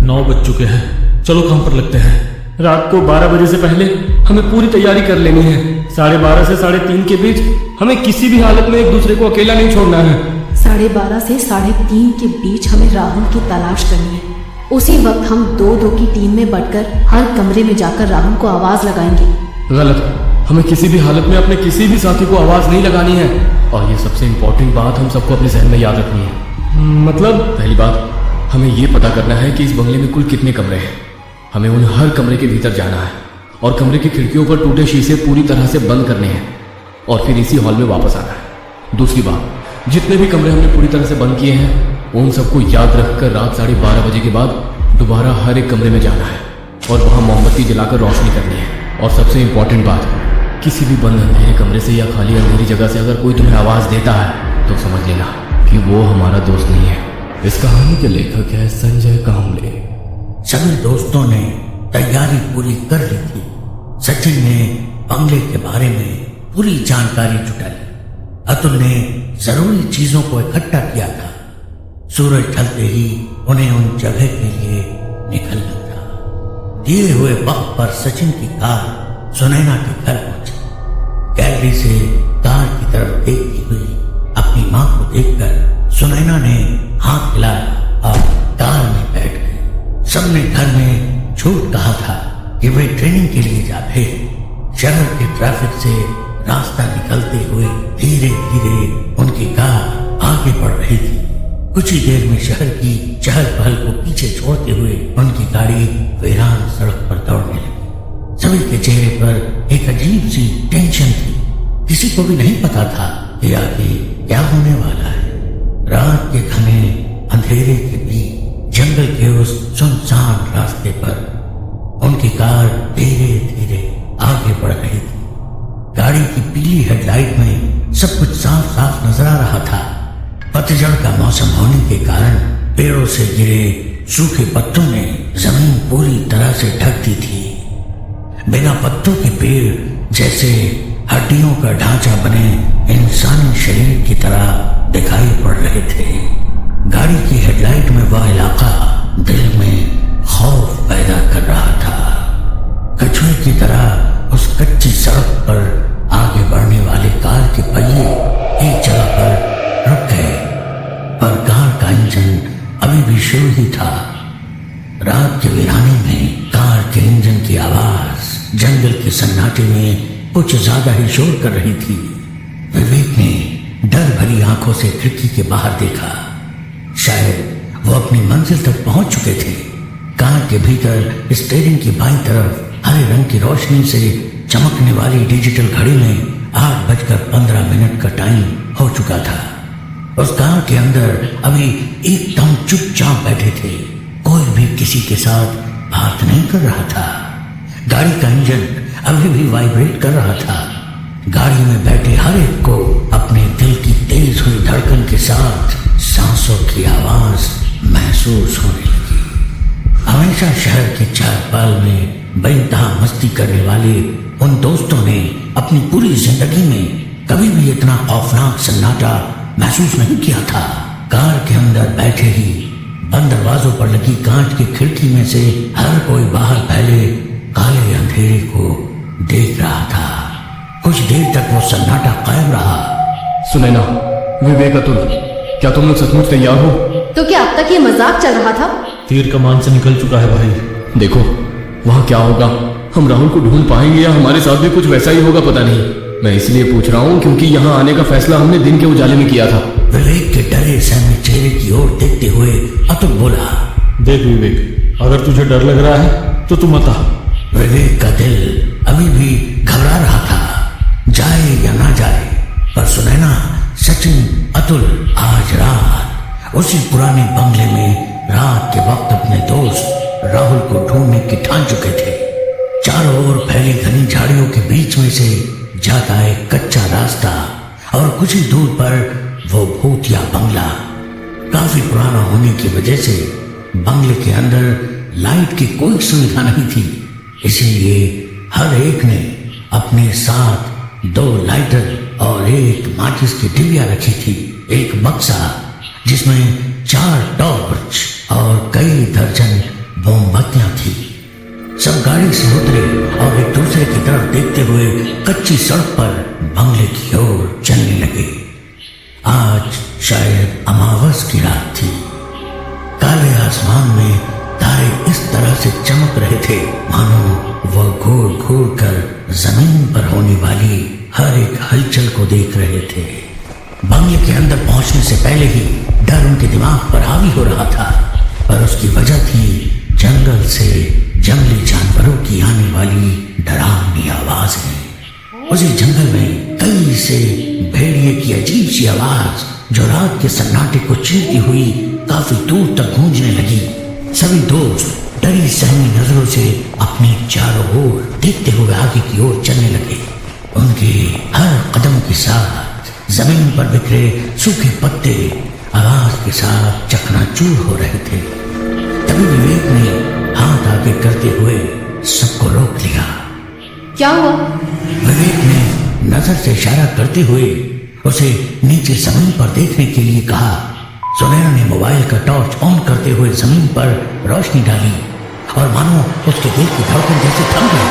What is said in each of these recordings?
9 बज चुके हैं, चलो काम पर लगते हैं। रात को 12 बजे से पहले हमें पूरी तैयारी कर लेनी है। 12:30 से 3:30 के बीच हमें किसी भी हालत में एक दूसरे को अकेला नहीं छोड़ना है। 12:30 से 3:30 के बीच हमें राहुल की तलाश करनी है। उसी वक्त हम 2-2 की टीम में बंटकर हर कमरे में जाकर राहुल को आवाज लगाएंगे। गलत, हमें किसी भी हालत में अपने किसी भी साथी को आवाज नहीं लगानी है। और ये सबसे इम्पोर्टेंट बात हम सबको अपने जहन में याद रखनी है। मतलब पहली बात, हमें ये पता करना है कि इस बंगले में कुल कितने कमरे हैं। हमें उन हर कमरे के भीतर जाना है और कमरे की खिड़कियों पर टूटे शीशे पूरी तरह से बंद करने हैं और फिर इसी हॉल में वापस आना है। दूसरी बात, जितने भी कमरे हमने पूरी तरह से बंद किए हैं उन सबको याद रखकर रात 12:30 बजे के बाद दोबारा हर एक कमरे में जाना है और वहां मोमबत्ती जलाकर रोशनी करनी है। और सबसे इंपॉर्टेंट बात, किसी भी बंद अंधेरे कमरे से या खाली अंधेरी जगह से अगर कोई तुम्हें आवाज देता है तो समझ लेना कि वो हमारा दोस्त नहीं है। इस कहानी के लेखक है संजय कामले। सभी दोस्तों ने तैयारी पूरी कर ली थी। सचिन ने बंगले के बारे में पूरी जानकारी जुटा ली। अतुल ने जरूरी चीजों को इकट्ठा किया था। सूरज ढलते ही उन्हें उन जगह के लिए निकलना था। दिए हुए वक्त पर सचिन की कार सुनैना के घर पहुंची। गैलरी से कार की तरफ देखती हुई अपनी मां को देखकर सुनैना ने हाथ हिलाया और कार में बैठ गई। सबने घर में झूठ कहा था कि वे ट्रेनिंग के लिए जाते। शहर के ट्रैफिक से रास्ता निकलते हुए धीरे धीरे उनकी कार आगे बढ़ रही थी। कुछ ही देर में शहर की चहल पहल को पीछे छोड़ते हुए उनकी गाड़ी वीरान सड़क पर दौड़ने लगी। सभी के चेहरे पर एक अजीब सी टेंशन थी। किसी को भी नहीं पता था कि आगे क्या होने वाला है। रात के घने अंधेरे के बीच जंगल के उस सुनसान रास्ते पर उनकी कार धीरे धीरे आगे बढ़ रही थी। गाड़ी की पीली हेडलाइट में सब कुछ साफ साफ नजर आ रहा था। पतझड़ का मौसम होने के कारण पेड़ों से गिरे सूखे पत्तों ने जमीन पूरी तरह से ढक दी थी। बिना पत्तों के पेड़ जैसे हड्डियों का ढांचा बने इंसानी शरीर की तरह दिखाई पड़ रहे थे। गाड़ी की हेडलाइट में वह इलाका दिल में खौफ पैदा कर रहा था। कछुए की तरह उस कच्ची सड़क पर आगे बढ़ने वाले कार के पहिए एक जगह पर रुक गए, पर कार का इंजन अभी भी शुरू ही था। रात के वीराने में कार के इंजन की आवाज जंगल के सन्नाटे में कुछ ज्यादा ही शोर कर रही थी। विवेक ने डर भरी आंखों से खिड़की के बाहर देखा। शायद वो अपनी मंजिल तक पहुंच चुके थे। कार के भीतर स्टीयरिंग की बाईं तरफ हरे रंग की रोशनी से चमकने वाली डिजिटल घड़ी में 8:15 का टाइम हो चुका था। उस कार के अंदर अभी एकदम चुपचाप बैठे थे। कोई भी किसी के साथ बात नहीं कर रहा था। गाड़ी का इंजन अभी भी वाइब्रेट कर रहा था। गाड़ी में बैठे हर एक को अपने दिल की तेज हुई धड़कन के साथ सांसों की आवाज महसूस होने लगी। हमेशा शहर के चारपाल में बेइंतहा मस्ती करने वाले उन दोस्तों ने अपनी पूरी जिंदगी में कभी भी इतना खौफनाक सन्नाटा महसूस नहीं किया था। कार के अंदर बैठे ही बंद दरवाजों पर लगी कांच की खिड़की में से हर कोई बाहर फैले काले अंधेरे को देख रहा था। कुछ देर तक वो सन्नाटा कायम रहा। सुनैना, विवेक, अतुल, क्या तुम लोग सचमुच तैयार हो? तो क्या अब तक ये मजाक चल रहा था? तीर कमान से निकल चुका है भाई। देखो वहां क्या होगा, हम राहुल को ढूंढ पाएंगे या हमारे साथ भी कुछ वैसा ही होगा, पता नहीं। मैं इसलिए पूछ रहा हूँ क्योंकि यहाँ आने का फैसला हमने दिन के उजाले में किया था। विवेक के डरे सहमे चेहरे की ओर देखते हुए अतुल बोला, देख विवेक, अगर तुझे डर लग रहा है तो तू मत आ। विवेक का दिल अभी भी घबरा रहा था, जाए या ना जाए। पर सुनैना, सचिन, अतुल आज रात उसी पुराने बंगले में रात के वक्त अपने दोस्त राहुल को ढूंढने की ठान चुके थे। चारों ओर फैली घनी झाड़ियों के बीच में से जाता एक कच्चा रास्ता और कुछ ही दूर पर वो भूतिया बंगला। काफी पुराना होने की वजह से बंगले के अंदर लाइट की कोई सुविधा नहीं थी। इसीलिए हर एक ने अपने साथ 2 लाइटर और एक माचिस की डिबिया रखी थी। एक बक्सा जिसमें 4 टॉर्च और कई दर्जन मोमबत्तियां थी। सब गाड़ी से उतरे और एक दूसरे की तरफ देखते हुए कच्ची सड़क पर बंगले की ओर चलने लगे। आज शायद अमावस की रात थी। काले आसमान में तारे इस तरह से चमक रहे थे मानो वह घूर घूर कर जमीन पर होने वाली हर एक हलचल को देख रहे थे। बंगले के अंदर पहुंचने से पहले ही डर उनके दिमाग पर हावी हो रहा था, और उसकी वजह थी जंगल से जंगली जानवरों की आने वाली डरावनी आवाजें। उसी जंगल में कई से भेड़िए की अजीब सी आवाज जो रात के सन्नाटे को चीरती हुई काफी दूर तक गूंजने लगी। सभी दोस्त डरी सहमी नजरों से अपने चारों ओर देखते हुए आगे की ओर चलने लगे। उनके हर कदम के साथ जमीन पर बिखरे सूखे पत्ते आवाज के साथ चकनाचूर हो रहे थे। तभी विवेक ने हाथ आगे करते हुए सबको रोक लिया। क्या हुआ? विवेक ने नजर से इशारा करते हुए उसे नीचे जमीन पर देखने के लिए कहा। सुनैना ने मोबाइल का टॉर्च ऑन करते हुए जमीन पर रोशनी डाली और मानो उसके दिल की धड़कन जैसे थम गई।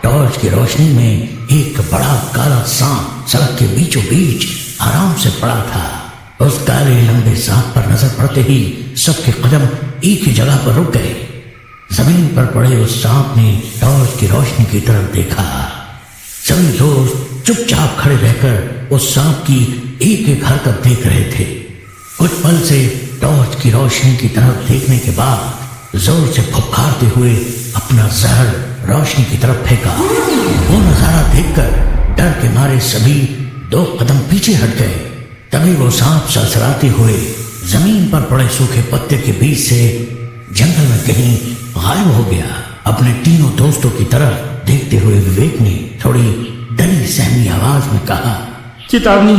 टॉर्च की रोशनी में एक बड़ा काला सांप सड़क के बीचों बीच आराम से पड़ा था। उस काले लंबे सांप पर नजर पड़ते ही सबके कदम एक ही जगह पर रुक गए। जमीन पर पड़े उस सांप ने टॉर्च की रोशनी की तरफ देखा। सभी दोस्त चुपचाप खड़े रहकर उस सांप की एक एक हरकत देख रहे थे। कुछ पल से टॉर्च की रोशनी की तरफ देखने के बाद जोर से फुफकारते हुए अपना जहर रोशनी की तरफ फेंका। वो नजारा देखकर डर के मारे सभी 2 कदम पीछे हट गए। तभी वो सांप सरसराते हुए जमीन पर पड़े सूखे पत्ते के बीच से जंगल में कहीं गायब हो गया। अपने तीनों दोस्तों की तरफ देखते हुए विवेक ने थोड़ी डरी सहमी आवाज में कहा, चेतावनी,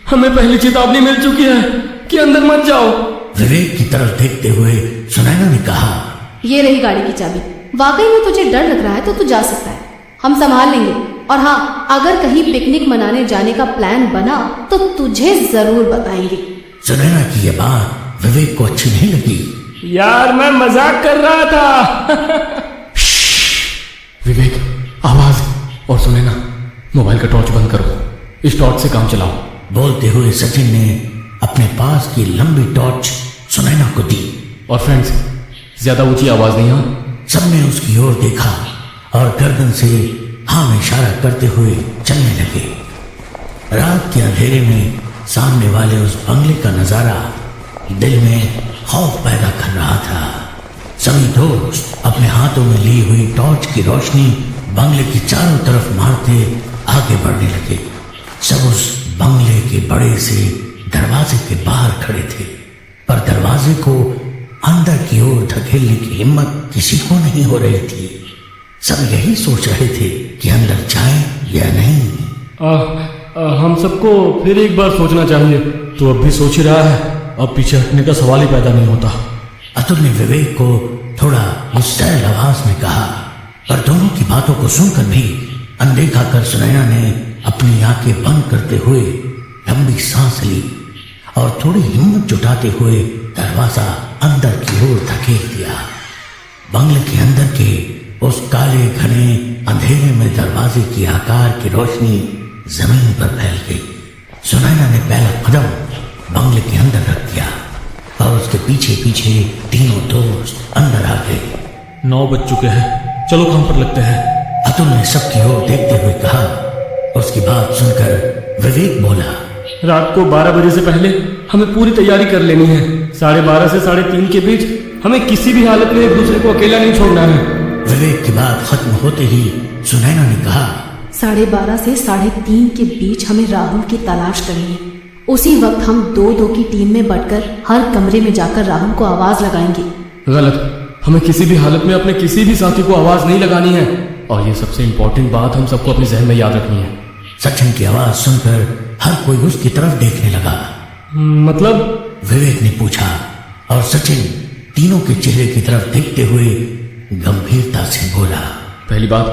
हमें पहले चेतावनी मिल चुकी है कि अंदर मत जाओ। विवेक की तरफ देखते हुए सुनैना ने कहा, ये रही गाड़ी की चाबी। वाकई में तुझे डर लग रहा है तो तू जा सकता है, हम संभाल लेंगे। और हाँ, अगर कहीं पिकनिक मनाने जाने का प्लान बना तो तुझे जरूर बताएंगे। सुनैना की यह बात विवेक को अच्छी नहीं लगी। यार मैं मजाक कर रहा था। विवेक, आवाज। और सुनैना, मोबाइल का टॉर्च बंद करो, इस टॉर्च से काम चलाओ। बोलते हुए सचिन ने अपने पास की लंबी टॉर्च सुनैना को दी। और फ्रेंड्स, ज्यादा ऊंची आवाज नहीं। हाँ, सबने उसकी ओर देखा और गर्दन से हाँ में इशारा करते हुए चलने लगे। रात के अंधेरे में सामने वाले उस बंगले का नजारा दिल में खौफ पैदा कर रहा था। सभी दोस्त अपने हाथों में ली हुई टॉर्च की रोशनी बंगले की चारों तरफ मारते आगे बढ़ने लगे। सब उस बंगले के बड़े से दरवाजे के बाहर खड़े थे, पर दरवाजे को अंदर की ओर धकेलने की हिम्मत किसी को नहीं हो रही थी। सब यही सोच रहे थे कि अंदर जाए या नहीं। हम सबको फिर एक बार सोचना चाहिए। तो अब भी सोच ही रहा है, अब पीछे हटने का सवाल ही पैदा नहीं होता। अतुल ने विवेक को थोड़ा मुस्तैल आवाज में कहा, पर दोनों की बातों को सुनकर भी अनदेखा कर सुनैना ने अपनी आंखें बंद करते हुए लंबी सांस ली और थोड़ी हिम्मत जुटाते हुए दरवाजा अंदर की ओर धकेल दिया। बंगले के अंदर के उस काले घने अंधेरे में दरवाजे की आकार की रोशनी जमीन पर फैल गई। सुनैना ने पहला कदम बंगले के अंदर रख दिया और उसके पीछे पीछे तीनों दोस्त अंदर आ गए। 9 बज चुके हैं, चलो काम पर लगते हैं। अतुल ने सबकी ओर देखते हुए कहा। उसकी बात सुनकर विवेक बोला, रात को 12 बजे से पहले हमें पूरी तैयारी कर लेनी है। 12:30 से 3:30 के बीच हमें किसी भी हालत में एक दूसरे को अकेला नहीं छोड़ना है। विवेक की बात खत्म होते ही सुनैना ने कहा, 12:30 से 3:30 के बीच हमें राहुल की तलाश करनी है। उसी वक्त हम 2-2 की टीम में बंटकर हर कमरे में जाकर राहुल को आवाज लगाएंगे। गलत, हमें किसी भी हालत में अपने किसी भी साथी को आवाज नहीं लगानी है। और ये सबसे इंपॉर्टेंट बात हम सबको अपने जहन में याद रखनी है। सचिन की आवाज सुनकर हर कोई उसकी तरफ देखने लगा। मतलब? विवेक ने पूछा और सचिन तीनों के चेहरे की तरफ देखते हुए गंभीरता से बोला, पहली बात,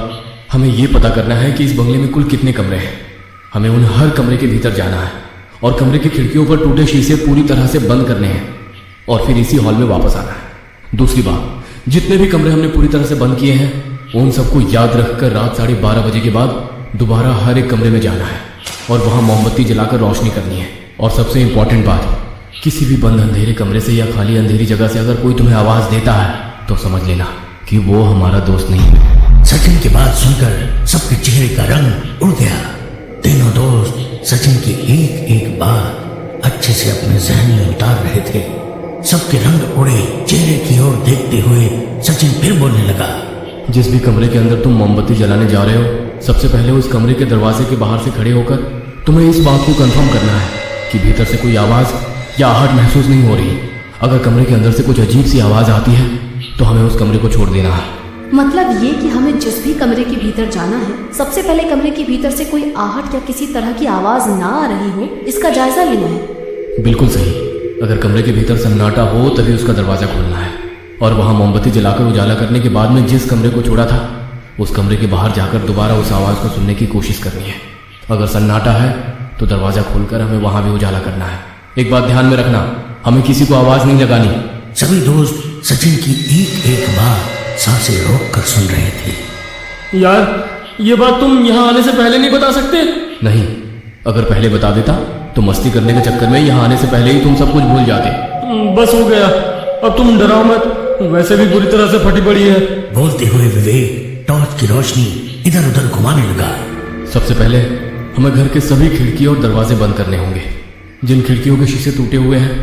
हमें ये पता करना है कि इस बंगले में कुल कितने कमरे हैं। हमें उन हर कमरे के भीतर जाना है और कमरे की खिड़कियों पर टूटे शीशे पूरी तरह से बंद करने हैं और फिर इसी हॉल में वापस आना है। दूसरी बात, जितने भी कमरे हमने पूरी तरह से बंद किए हैं उन सबको याद रखकर रात 12:30 के बाद दोबारा हर एक कमरे में जाना है और वहां मोमबत्ती जलाकर रोशनी करनी है। और सबसे इंपॉर्टेंट बात, किसी भी बंद अंधेरे कमरे से या खाली अंधेरी जगह से अगर कोई तुम्हें आवाज देता है तो समझ लेना कि वो हमारा दोस्त नहीं है। सचिन की बात सुनकर सबके चेहरे का रंग उड़ गया। तीनों दोस्त सचिन की एक एक बात अच्छे से अपने जहन में उतार रहे थे। सबके रंग उड़े चेहरे की ओर देखते हुए सचिन फिर बोलने लगा। जिस भी कमरे के अंदर तुम मोमबत्ती जलाने जा रहे हो, सबसे पहले उस कमरे के दरवाजे के बाहर से खड़े होकर तुम्हें इस बात को कंफर्म करना है कि भीतर से कोई आवाज या आहट महसूस नहीं हो रही। अगर कमरे के अंदर से कुछ अजीब सी आवाज आती है तो हमें उस कमरे को छोड़ देना है। मतलब ये कि हमें जिस भी कमरे के भीतर जाना है, सबसे पहले कमरे के भीतर से कोई आहट या किसी तरह की आवाज ना आ रही हो, इसका जायजा लेना है। बिल्कुल सही। अगर कमरे के भीतर सन्नाटा हो तभी उसका दरवाजा खोलना है और वहां मोमबत्ती जलाकर उजाला करने के बाद में जिस कमरे को छोड़ा था उस कमरे के बाहर जाकर दोबारा उस आवाज को सुनने की कोशिश करनी है। अगर सन्नाटा है तो दरवाजा खोलकर हमें वहां भी उजाला करना है। एक बात ध्यान में रखना, हमें किसी को आवाज नहीं लगानी। सभी दोस्त सचिन की एक एक बात सांसें रोक कर सुन रहे थे। यार ये बात तुम यहाँ आने से पहले नहीं बता सकते? नहीं, अगर पहले बता देता तो मस्ती करने के चक्कर में यहाँ आने से पहले ही तुम सब कुछ भूल जाते। बस हो गया, अब तुम डराओ मत, वैसे भी पूरी तरह से फटी पड़ी है। बोलते हुए विवेक टॉर्च की रोशनी इधर उधर घुमाने लगा। सबसे पहले हमें घर के सभी खिड़की और दरवाजे बंद करने होंगे। जिन खिड़कियों के शीशे टूटे हुए हैं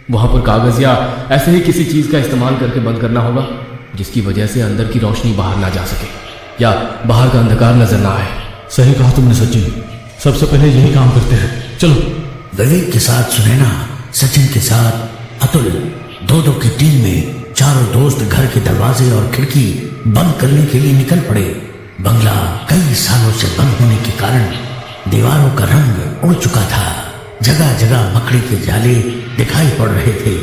वहां पर कागज या ऐसे ही किसी चीज का इस्तेमाल करके बंद करना होगा जिसकी वजह से अंदर की रोशनी बाहर ना जा सके या बाहर का अंधकार नजर ना आए। सही कहा तुमने सचिन, सबसे पहले यही काम करते हैं, चलो। विवेक के साथ सुनैना, सचिन के साथ अतुल, दो की टीम में चारों दोस्त घर के दरवाजे और खिड़की बंद करने के लिए निकल पड़े। बंगला कई सालों से बंद होने के कारण दीवारों का रंग उड़ चुका था। जगह जगह मकड़ी के जाले दिखाई पड़ रहे थे।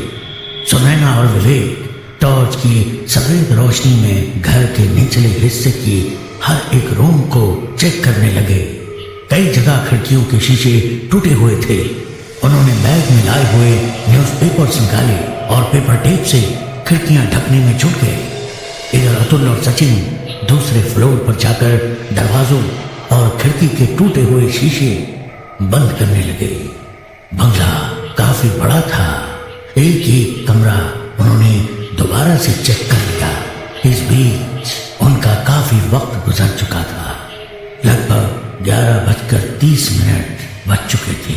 सुनैना और विवेक टॉर्च की सफेद रोशनी में घर के निचले हिस्से की हर एक रूम को चेक करने लगे। कई जगह खिड़कियों के शीशे टूटे हुए थे। उन्होंने बैग में लाए हुए न्यूज़पेपर्स निकाले और पेपर टेप से खिड़कियां ढकने में जुट गए। इधर अतुल और सचिन दूसरे फ्लोर पर जाकर दरवाजों और खिड़की के टूटे हुए शीशे बंद करने लगे। बंगला काफी बड़ा था। एक एक कमरा उन्होंने दोबारा से चेक कर लिया। इस बीच उनका काफी वक्त गुजर चुका था। लगभग 11:30 बज चुके थे।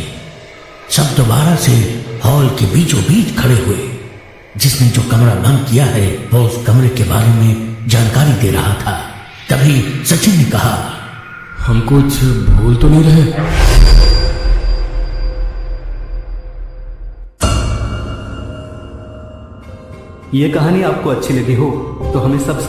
सब दोबारा से हॉल के बीचों बीच खड़े हुए। जिसने जो कमरा बंद किया है वो उस कमरे के बारे में जानकारी दे रहा था। तभी सचिन ने कहा, हम कुछ भूल तो नहीं रहे? ये कहानी आपको अच्छी लगी हो तो हमें सब्सक्राइब